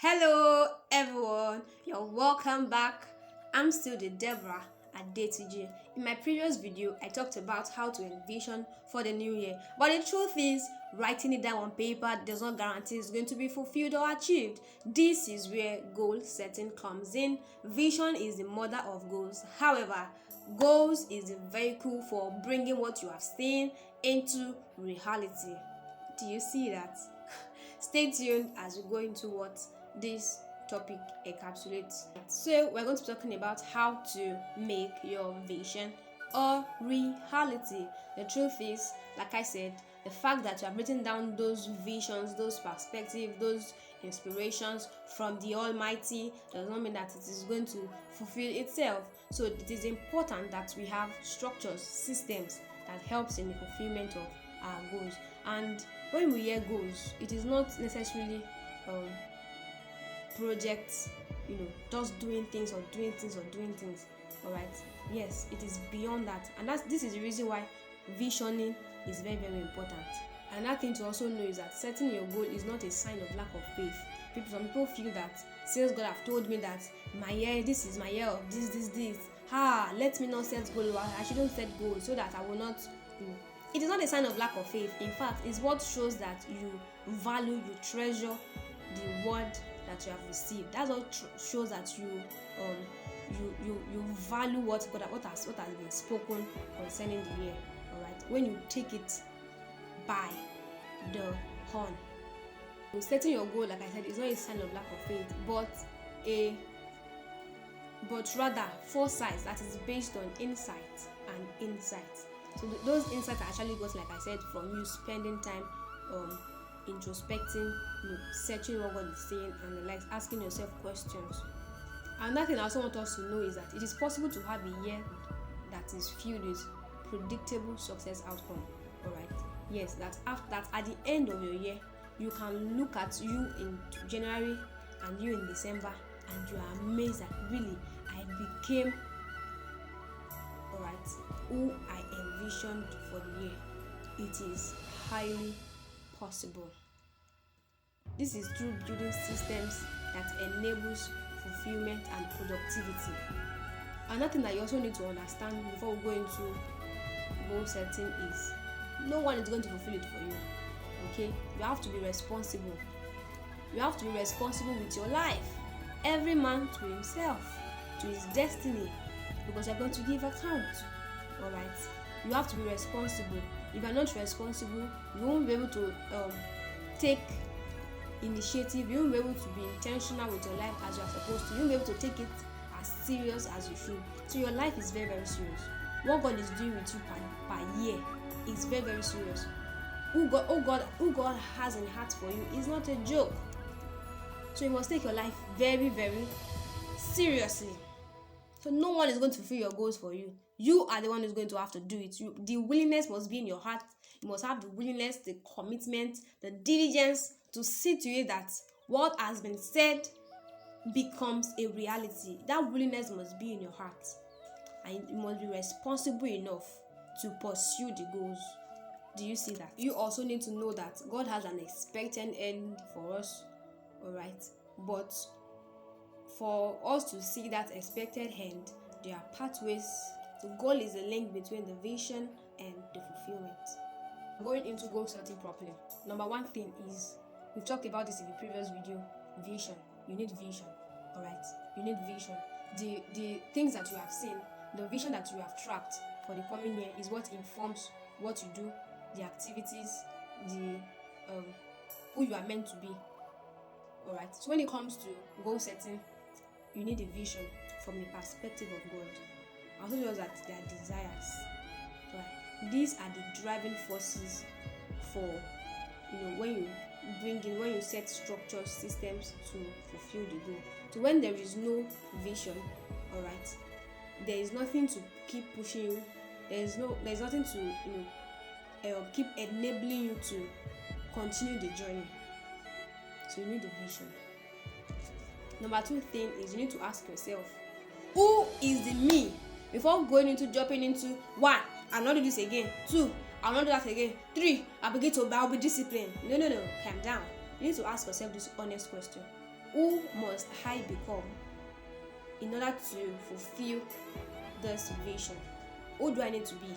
Hello everyone, you're welcome back. I'm still the Deborah at Day2J. In my previous video, I talked about how to envision for the new year. But the truth is, writing it down on paper does not guarantee it's going to be fulfilled or achieved. This is where goal setting comes in. Vision is the mother of goals. However, goals is the vehicle for bringing what you have seen into reality. Do you see that? Stay tuned as we go into what this topic encapsulates. So we're going to be talking about how to make your vision a reality. The truth is, like I said, the fact that you have written down those visions, those perspectives, those inspirations from the Almighty does not mean that it is going to fulfill itself. So it is important that we have structures, systems that helps in the fulfillment of our goals. And when we hear goals, it is not necessarily projects, just doing things. All right, yes, it is beyond that, and this is the reason why visioning is very, very important. Another thing to also know is that setting your goal is not a sign of lack of faith. Some people feel that since God have told me that this is my year of this, let me not set goal. I shouldn't set goals so that I will not. It is not a sign of lack of faith. In fact, it's what shows that you value, you treasure the word that you have received. That's what shows that you value what has been spoken concerning the year. All right, when you take it by the horn. So setting your goal, like I said, is not a sign of lack of faith, but rather foresight that is based on insight and insight. So those insights are actually got, like I said, from you spending time introspecting, searching what God is saying, and like asking yourself questions. Another thing I also want us to know is that it is possible to have a year that is filled with predictable success outcome. All right, yes, that at the end of your year, you can look at you in January and you in December, and you are amazed that really I became who I envisioned for the year. It is highly possible. This is through building systems that enables fulfillment and productivity. Another thing that you also need to understand before we go into goal setting is no one is going to fulfill it for you. Okay, you have to be responsible. You have to be responsible with your life. Every man to himself, to his destiny, because you're going to give account. All right, you have to be responsible. If you're not responsible, you won't be able to take initiative. You won't be able to be intentional with your life as you are supposed to. You won't be able to take it as serious as you should. So your life is very, very serious. What God is doing with you per year is very, very serious. Who God has in heart for you is not a joke. So you must take your life very, very seriously. So no one is going to fulfill your goals for you. You are the one who's going to have to do it. The willingness must be in your heart. You must have the willingness, the commitment, the diligence to see to it that what has been said becomes a reality. That willingness must be in your heart. And you must be responsible enough to pursue the goals. Do you see that? You also need to know that God has an expected end for us. Alright? But for us to see that expected end, there are pathways. The goal is the link between the vision and the fulfillment. Going into goal setting properly. Number one thing is, we talked about this in the previous video, vision. You need vision. Alright? You need vision. The things that you have seen, the vision that you have tracked for the coming year is what informs what you do, the activities, the who you are meant to be. Alright? So when it comes to goal setting, you need a vision from the perspective of God. I also know that there are desires. Right? These are the driving forces for when you set structures, systems to fulfill the goal. So when there is no vision, all right, there is nothing to keep pushing you. There's nothing to keep enabling you to continue the journey. So you need a vision. Number two thing is you need to ask yourself, who is the me? Before jumping into 1, I'll not do this again. 2, I'll not do that again. 3, I'll be disciplined. No, calm down. You need to ask yourself this honest question. who must I become in order to fulfill this vision? Who do I need to be?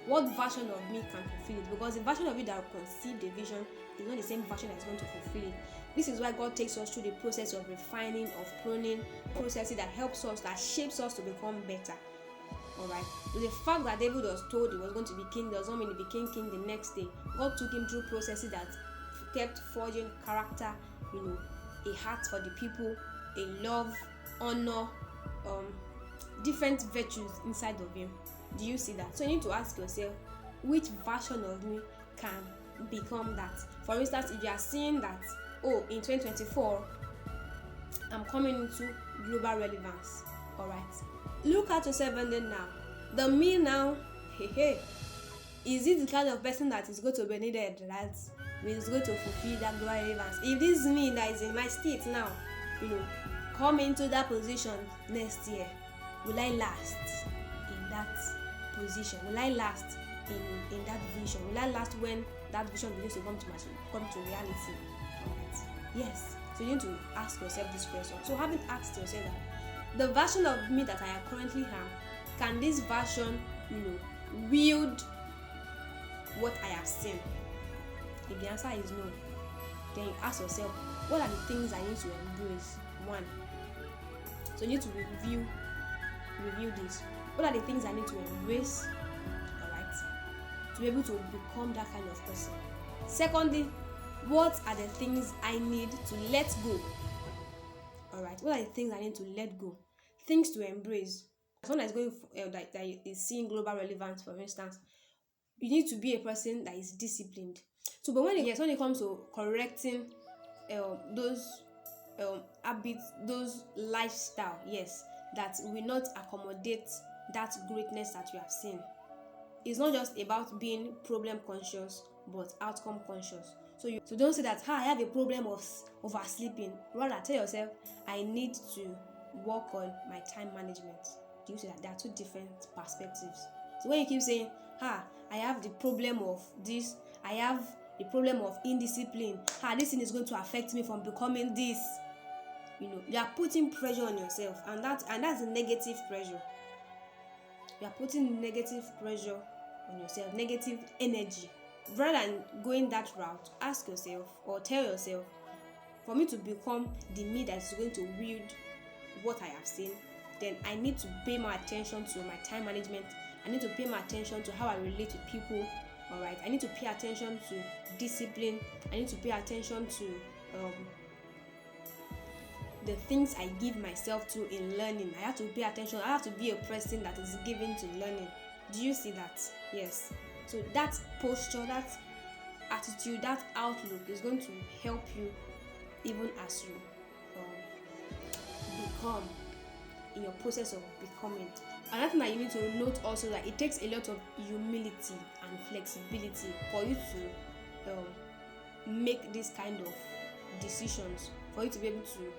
What version of me can fulfill it? Because the version of you that conceived the vision is not the same version that is going to fulfill it. This is why God takes us through the process of refining, of pruning, processes that helps us, that shapes us to become better. Alright. So the fact that David was told he was going to be king does not mean he became king the next day. God took him through processes that kept forging character, a heart for the people, a love, honor, different virtues inside of him. Do you see that? So you need to ask yourself, which version of me can become that? For instance, if you are seeing that, in 2024, I'm coming into global relevance. Alright. Look at yourself and then now. The me now, is it the kind of person that is going to be needed, that is going to fulfill that global relevance? If this me that is in my state now, come into that position next year, will I last in that position? Will I last in that vision? Will I last when that vision begins to come to reality? Alright. Yes. So you need to ask yourself this question. So having asked yourself that, the version of me that I currently am, can this version, wield what I have seen? If the answer is no, then you ask yourself, what are the things I need to embrace? One. So you need to review this. What are the things I need to embrace? Alright. To be able to become that kind of person. Secondly, what are the things I need to let go? Alright. What are the things I need to let go? Things to embrace. Someone that is going that is seeing global relevance, for instance, you need to be a person that is disciplined. So, but when it comes to correcting those habits, those lifestyle, yes, that will not accommodate that greatness that you have seen. It's not just about being problem conscious, but outcome conscious. So don't say that I have a problem of oversleeping. Rather, tell yourself, I need to work on my time management. Do you see that? There are two different perspectives. So when you keep saying, I have the problem of this, I have the problem of indiscipline, this thing is going to affect me from becoming this, you are putting pressure on yourself, and that's a negative pressure. You are putting negative pressure on yourself, negative energy. Rather than going that route, ask yourself or tell yourself, for me to become the me that is going to wield what I have seen, then I need to pay more attention to my time management. I need to pay more attention to how I relate with people. Alright, I need to pay attention to discipline. I need to pay attention to the things I give myself to in learning. I have to pay attention. I have to be a person that is given to learning. Do you see that? Yes. So that posture, that attitude, that outlook is going to help you even as you become, in your process of becoming. Another thing that you need to note also, that it takes a lot of humility and flexibility for you to make this kind of decisions, for you to be able to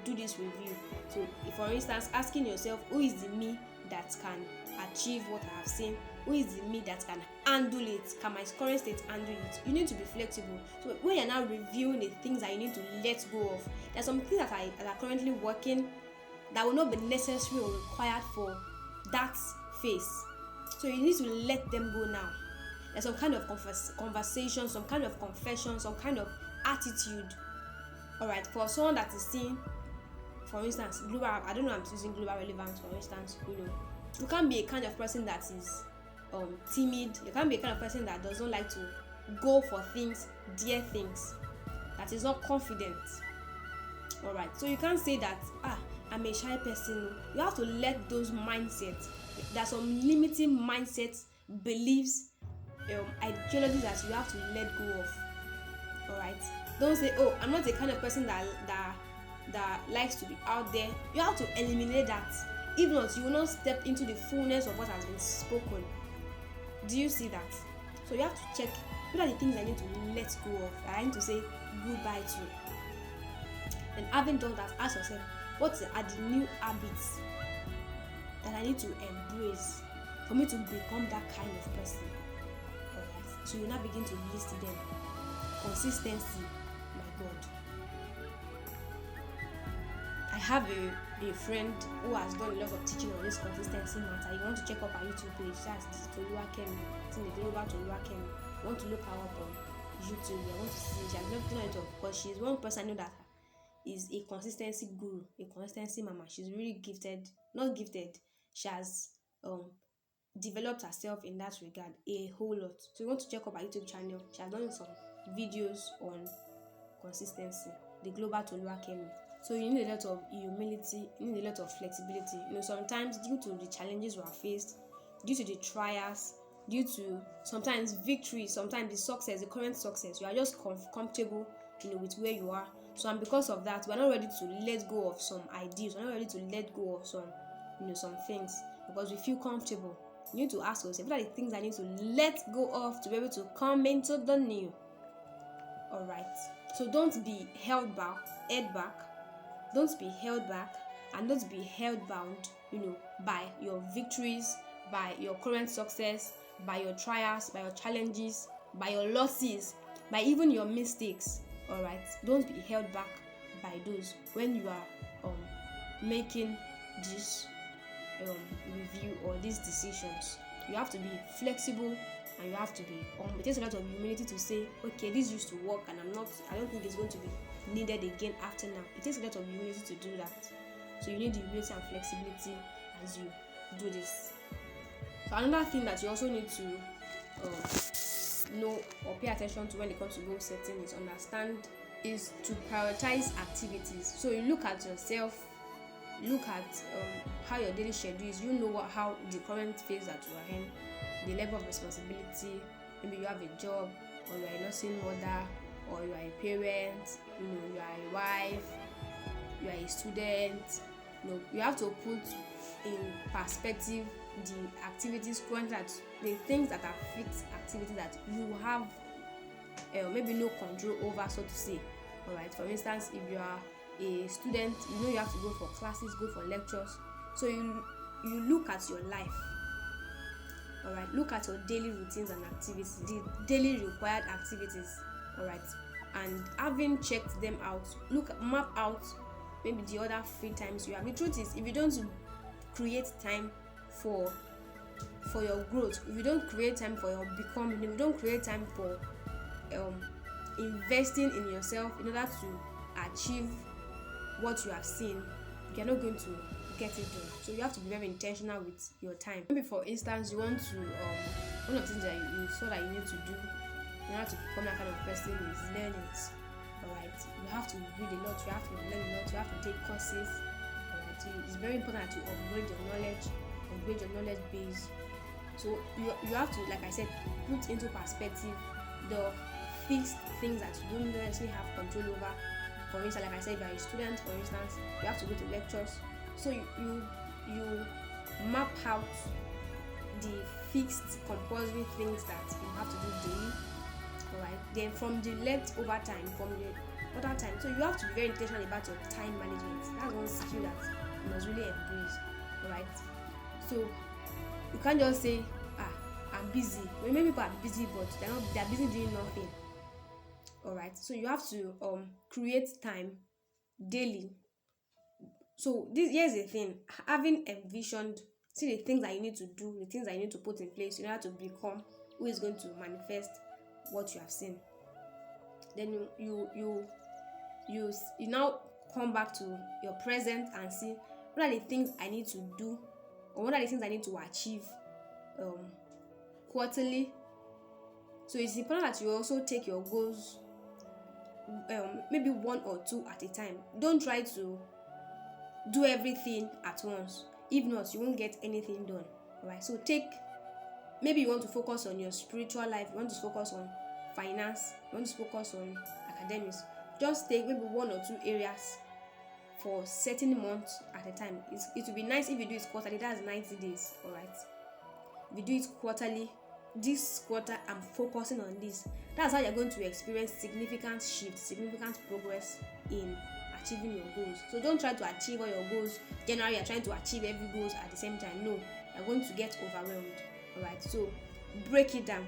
do this review. So if, for instance, asking yourself, who is the me that can achieve what I have seen? Who is the me that can handle it? Can my current state handle it? You need to be flexible. So when you're now reviewing the things that you need to let go of, there's some things that are currently working that will not be necessary or required for that phase. So you need to let them go now. There's some kind of conversation, some kind of confession, some kind of attitude. Alright, for someone that is seeing, for instance, global, I don't know, I'm using global relevance, for instance, you can't be a kind of person that is timid. You can't be a kind of person that doesn't like to go for things, dare things, that is not confident. Alright, so you can't say that, I'm a shy person. You have to let those mindsets, there are some limiting mindsets, beliefs, ideologies that you have to let go of. Alright, don't say, I'm not the kind of person that likes to be out there. You have to eliminate that. If not, you will not step into the fullness of what has been spoken. Do you see that? So you have to check, what are the things I need to let go of, that I need to say goodbye to. And having done that, ask yourself, what are the new habits that I need to embrace for me to become that kind of person? Alright, so you now begin to list them. Consistency, my God. have a friend who has done a lot of teaching on this consistency matter. You want to check up her YouTube page, that's Toluwakemi. It's in the Global Toluwakemi. You want to look her up on YouTube. You want to see she has not done it, because she's one person I know that is a consistency guru, a consistency mama. She's really gifted, not gifted. She has developed herself in that regard a whole lot. So you want to check up her YouTube channel. She has done some videos on consistency, the Global Toluwakemi. So you need a lot of humility, you need a lot of flexibility. Sometimes due to the challenges we are faced, due to the trials, due to sometimes victory, sometimes the success, the current success, you are just comfortable, with where you are. So and because of that, we're not ready to let go of some ideas. We're not ready to let go of some things because we feel comfortable. You need to ask yourself, what are the things I need to let go of to be able to come into the new? All right. So don't be held back. Don't be held back, and don't be held bound, by your victories, by your current success, by your trials, by your challenges, by your losses, by even your mistakes. All right. Don't be held back by those when you are making this review or these decisions. You have to be flexible, and you have to be it takes a lot of humility to say, okay, this used to work and I don't think it's going to be needed again after now. It takes a lot of humility to do that. So you need the humility and flexibility as you do this. So another thing that you also need to know or pay attention to when it comes to goal setting is to prioritize activities. So you look at yourself, look at how your daily schedule is. How the current phase that you are in, the level of responsibility. Maybe you have a job, or you are a nursing mother, or you are a parent, you are a wife, you are a student. You have to put in perspective the activities the things that are fixed activities that you have maybe no control over, so to say. All right. For instance, if you are a student, you have to go for classes, go for lectures. So you look at your life. All right. Look at your daily routines and activities, the daily required activities. All right. And having checked them out, map out maybe the other free times you have. The truth is, if you don't create time for your growth, if you don't create time for your becoming, if you don't create time for investing in yourself in order to achieve what you have seen, you're not going to get it done. So you have to be very intentional with your time. Maybe for instance, you want to one of the things that you saw that you need to do in order to become that kind of person is learning. All right. You have to read a lot, you have to learn a lot, you have to take courses. All right. So it's very important to upgrade your knowledge base. So you have to, like I said, put into perspective the fixed things that you don't necessarily have control over. For instance, like I said, if you are a student, for instance, you have to go to lectures. So you map out the fixed compulsory things that you have to do daily. Alright. Then from the leftover time, from the other time, so you have to be very intentional about your time management. That's one skill that you must really embrace. Alright. So you can't just say, I'm busy. Well, many people are busy, but they're busy doing nothing. Alright. So you have to create time daily. So here's the thing: having envisioned, see the things that you need to do, the things that you need to put in place in order to become who is going to manifest what you have seen. Then you now come back to your present and see what are the things I need to do, or what are the things I need to achieve quarterly. So it's important that you also take your goals maybe one or two at a time. Don't try to do everything at once. If not, you won't get anything done. Alright. So maybe you want to focus on your spiritual life, you want to focus on finance, you want to focus on academics. Just take maybe one or two areas for certain months at a time. It will be nice if you do it quarterly. That's 90 days. Alright. If you do it quarterly, this quarter I'm focusing on this. That's how you're going to experience significant shift, significant progress in achieving your goals. So don't try to achieve all your goals. Generally, you're trying to achieve every goal at the same time. No, you're going to get overwhelmed. Alright, so break it down.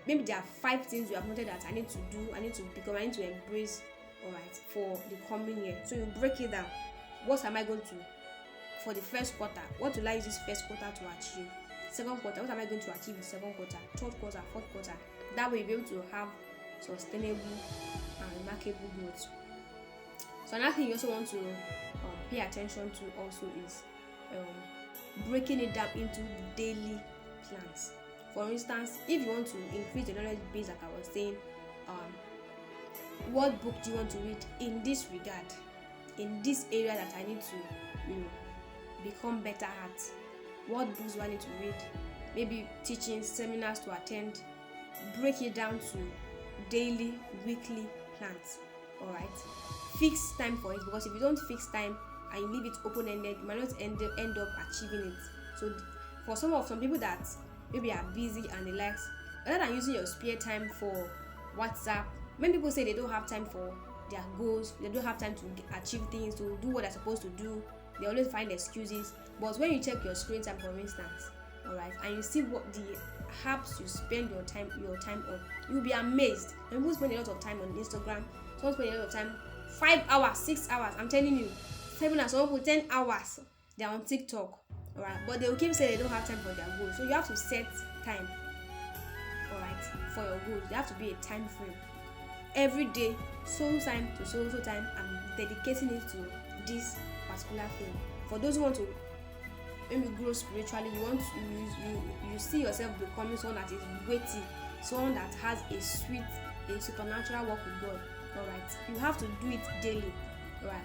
Maybe there are 5 things you have noted that I need to do, I need to become, I need to embrace, alright, for the coming year. So you break it down. what am I going to, for the first quarter, what will I use this first quarter to achieve? Second quarter, what am I going to achieve in second quarter, third quarter, fourth quarter? That way you'll be able to have sustainable and remarkable growth. So another thing you also want to pay attention to also is breaking it down into daily plans. For instance, if you want to increase your knowledge base, like I was saying, what book do you want to read in this regard, in this area that I need to become better at? What books do I need to read? Maybe teaching, seminars to attend. Break it down to daily, weekly plans. Alright, fix time for it, because if you don't fix time and you leave it open-ended, you might not end up achieving it. So for some people that maybe are busy and they like, rather than using your spare time for WhatsApp, many people say they don't have time for their goals, they don't have time to achieve things, to do what they're supposed to do. They always find excuses. But when you check your screen time, for instance, alright, and you see what the apps you spend your time on, you'll be amazed. And people spend a lot of time on Instagram, some spend a lot of time, 5 hours, 6 hours, I'm telling you, 7 hours, some people 10 hours, they're on TikTok. Alright, but they will keep saying they don't have time for their goals. So you have to set time, alright, for your goals. There have to be a time frame. Every day, so time to so time, I'm dedicating it to this particular thing. For those who want to maybe grow spiritually, you see yourself becoming someone that is weighty, someone that has a supernatural walk with God. Alright, you have to do it daily. Alright,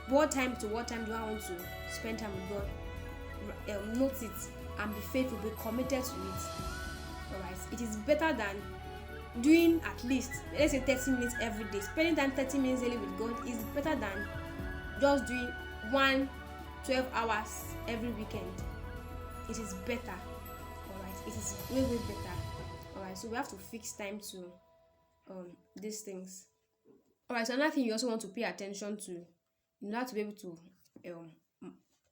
what time do I want to spend time with God? Note it and be faithful, be committed to it. Alright, it is better than doing at least, let's say, 30 minutes every day. Spending time 30 minutes daily with God is better than just doing 12 hours every weekend. It is better. Alright, it is way better. Alright, so we have to fix time to these things. Alright, so another thing you also want to pay attention to in order to be able to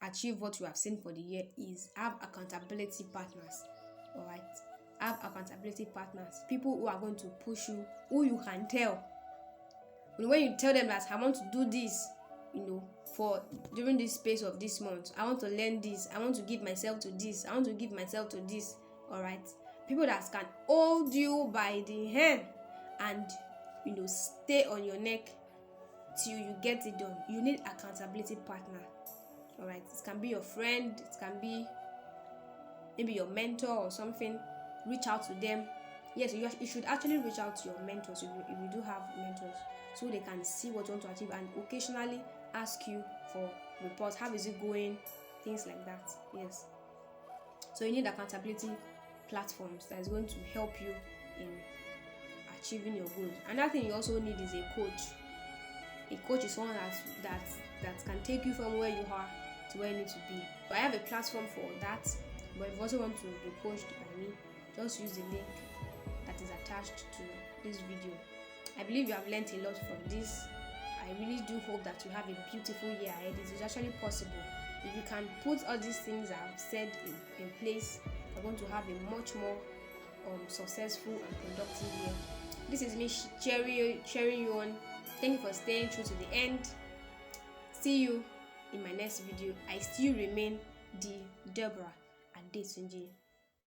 achieve what you have seen for the year is have accountability partners. Alright, have accountability partners, people who are going to push you, who you can tell. When you tell them that I want to do this, for during this space of this month, I want to learn this, I want to give myself to this, I want to give myself to this. Alright, people that can hold you by the hand and stay on your neck till you get it done. You need accountability partner. Alright, it can be your friend, it can be maybe your mentor or something. Reach out to them. Yes, you should actually reach out to your mentors if you do have mentors, so they can see what you want to achieve and occasionally ask you for reports. How is it going? Things like that. Yes. So you need accountability platforms that is going to help you in achieving your goals. Another thing you also need is a coach. A coach is someone that can take you from where you are to where you need to be. So I have a platform for that, but if you also want to be coached by me, just use the link that is attached to this video. I believe you have learned a lot from this. I really do hope that you have a beautiful year ahead. It is actually possible. If you can put all these things I've said in place, you're going to have a much more successful and productive year. This is me cheering you on. Thank you for staying through to the end. See you in my next video. I still remain the Deborah Adetunji.